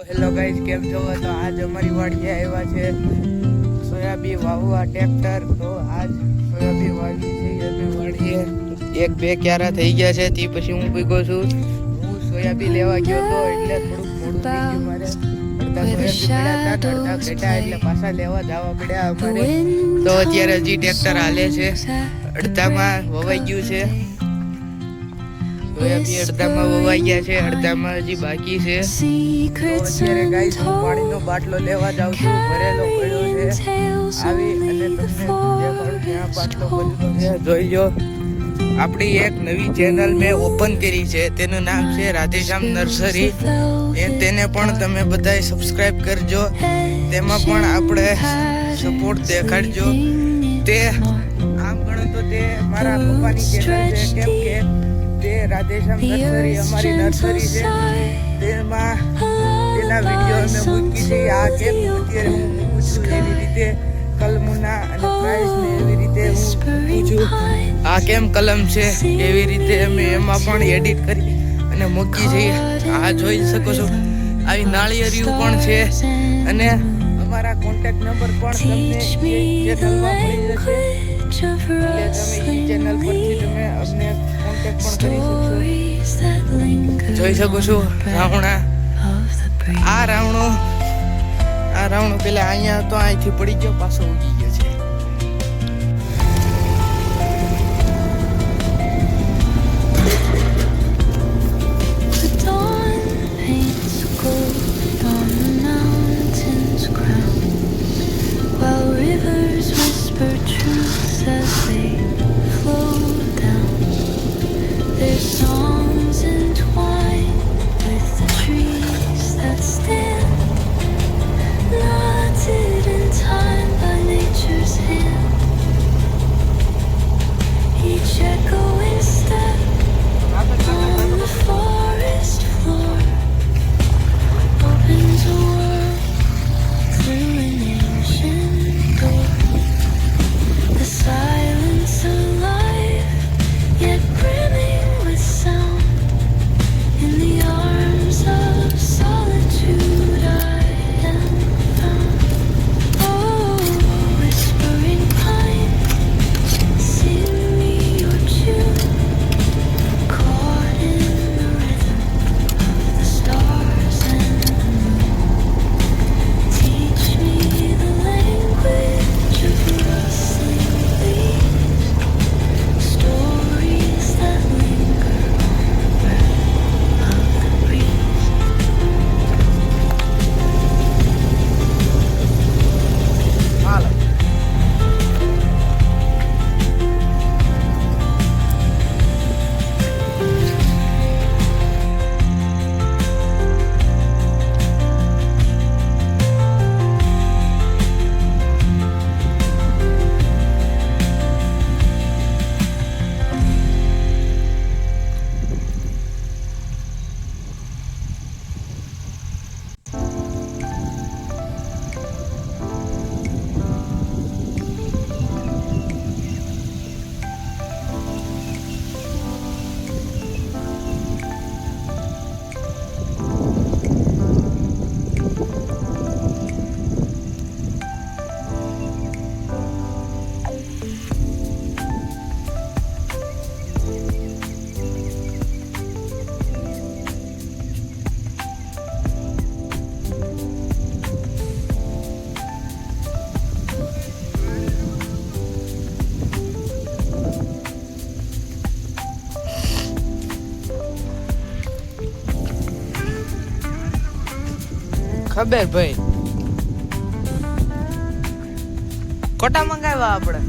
Hello guys, કેમ છો? તો આજ અમારી વાડીએ આવ્યા છે સોયાબીન વાવવા ટ્રેક્ટર. તો આજ સોયાબીન વાવી છે અમે વાડીએ. એક બે ક્યારા થઈ ગયા છે. તે પછી હું ભેગો છું. હું સોયાબીન લેવા ગયો તો એટલે થોડુંક મોડું થઈ ગયું મારે. અડધા સોયાબીન પડ્યા હતા, અડધા ઘટ્યા એટલે પાછા લેવા જવા પડ્યા અમારે. તો અત્યારે હજી ટ્રેક્ટર હાલે છે. અડધામાં વવાઈ ગયું છે સોયાબીન, અડધામાં વવાઈ ગયા છે, અડધામાં હજી બાકી છે. તો અત્યારે ગાઈસ હું પાણીનો બાટલો લેવા જાઉં છું. ભરેલો પડ્યો છે. આવી અને તમને દેખાડું ત્યાં બાટલો ભરેલો છે. જોઈ લો. આપણી એક નવી ચેનલ મેં ઓપન કરી છે. તેનું નામ છે રાધેશ્યામ નર્સરી. તેને પણ તમે બધાએ સબસ્ક્રાઇબ કરજો. તેમાં પણ આપણે સપોર્ટ દેખાડજો. તે આમ ગણો તો તે મારા પપ્પાની ચેનલ છે, કેમ કે તે રાધેશ્યામ નર્સરી અમારી નર્સરી છે. તેમાં તેના વિડીયો અમે મૂકી છે. આ કેમ અત્યારે હું મૂકું છું એવી રીતે કલમના અને પ્રાઇસને એવી રીતે હું મૂકું છું. આ કેમ કલમ છે એવી રીતે અમે એમાં પણ એડિટ કરી અને મૂકી છે. આ જોઈ શકો છો. આવી નાળિયેરિયું પણ છે અને અમારા કોન્ટેક્ટ નંબર પણ તમને ચેનલમાં મળી જશે. એટલે તમે એ ચેનલ પરથી તમે અમને કોન્ટેક્ટ પણ કરી શકશો. જોઈ શકો છો રાવણા. આ રાવણો પેલા અહીંયા તો અહીંથી પડી ગયો, પાછો ઉગી ગયો છે. ખબર ભાઈ, કોટા મંગાવ્યા આપણે.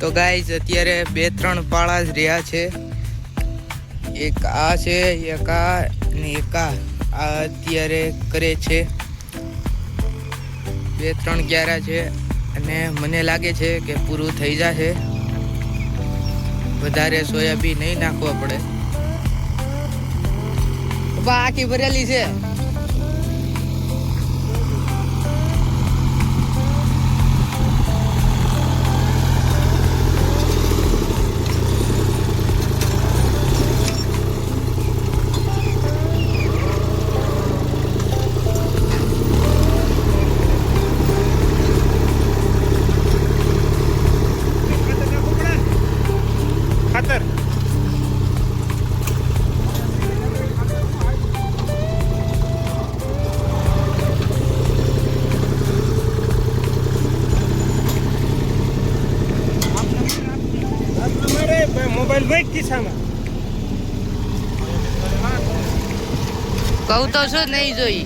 તો ગાઈઝ અત્યારે 2-3 પાળા જ રહ્યા છે. એક આ છે, એક આ અને એક આ અત્યારે કરે છે. 2-3 ક્યારા છે અને મને લાગે છે કે પૂરું થઈ જશે. વધારે સોયાબીન નહીં નાખવા પડે. આખી ભરેલી છે. મોબાઈલ વેચ ખિસ્સામાં કહું તો શું નહીં જોઈ.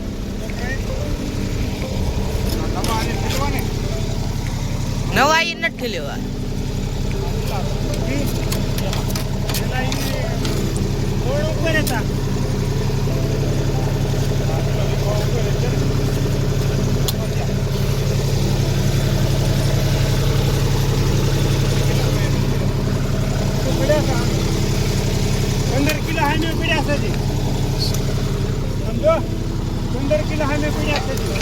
નવાઈ નથી લેવા. ઉપર હતા. 15 કિલો હામે પડ્યા છે જી. સમજો 15 કિલો હામે પડ્યા છે જી.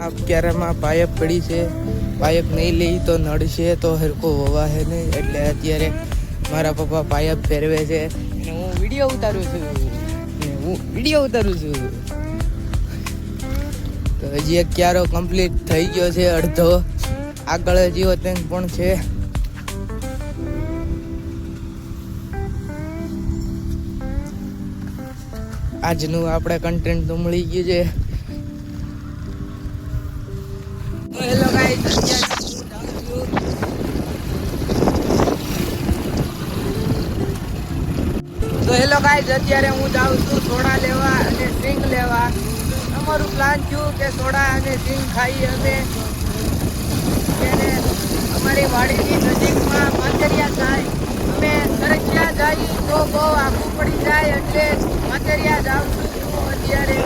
આ ક્યારામાં પાયપ પડી છે. પાયપ નહીં લઈ તો નડશે તો હરકો વવાશે નહીં. એટલે અત્યારે મારા પપ્પા પાયપ ફેરવે છે અને હું વિડીયો ઉતારું છું. તો હજી એક ક્યારો કમ્પ્લીટ થઈ ગયો છે અડધો. આગળ હજી વતન પણ છે. આજનું આપણે કન્ટેન્ટ તો મળી ગયું છે. હેલો ગાઈસ, અત્યારે હું જાઉં છું સોડા લેવા અને સિંગ લેવા. અમારું પ્લાન થયું કે સોડા અને સિંગ ખાઈ અમે અમારી વાડીની નજીકમાં માથેરિયા જાય. અમે સરસિયા જઈએ તો બહુ આખું પડી જાય એટલે માથેરિયા જાઉં છું અત્યારે.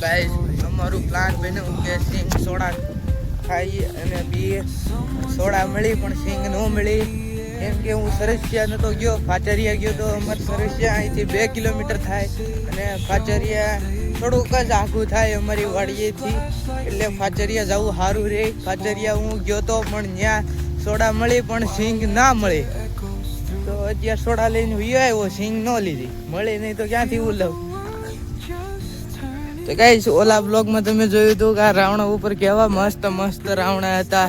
ગાઈસ અમારું પ્લાન બન્યું કે સિંગ સોડા ખાઈ અને પીએ. સોડા મળી પણ સિંગ ન મળી કેમ કે હું સરસિયા નતો ગયો, ફાચરિયા ગયો. તો અમારે સરસિયા અહીંથી 2 કિલોમીટર થાય અને ફાચરિયા થોડુંક જ આઘું થાય અમારી વાડીએથી. એટલે ફાચરિયા જવું સારું રહે. ફાચરિયા હું ગયો તો પણ ત્યાં સોડા મળી પણ સિંગ ના મળી. તો અત્યારે સોડા લઈને વિયો આવ્યો, સિંગ ન લીધી. મળી નહીં તો ક્યાંથી હું લઉં. તો ગાઈસ ઓલા બ્લોગમાં તમે જોયું હતું કે આ રાવણા ઉપર કેવા મસ્ત મસ્ત રાવણા હતા,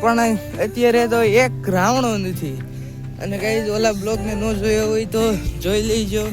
પણ અત્યારે તો એક રાવણો નથી. અને ગાઈસ ઓલા બ્લોગને ન જોયો હોય તો જોઈ લેજો.